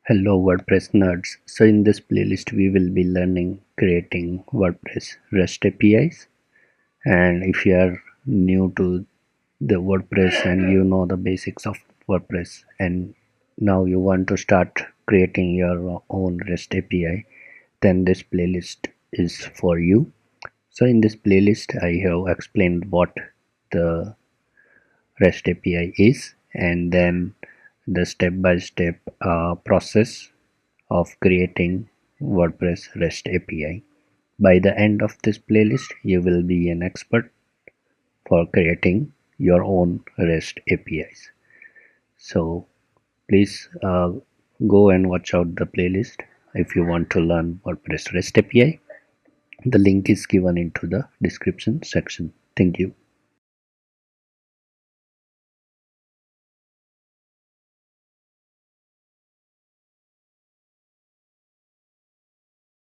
Hello WordPress nerds. So in this playlist we will be learning creating WordPress REST APIs, and if you are new to the WordPress and you know the basics of WordPress and now you want to start creating your own REST API, then this playlist is for you. So in this playlist I have explained what the REST API is and then the step-by-step process of creating WordPress REST API. By the end of this playlist, you will be an expert for creating your own REST APIs. So please go and watch out the playlist if you want to learn WordPress REST API. The link is given into the description section. Thank you.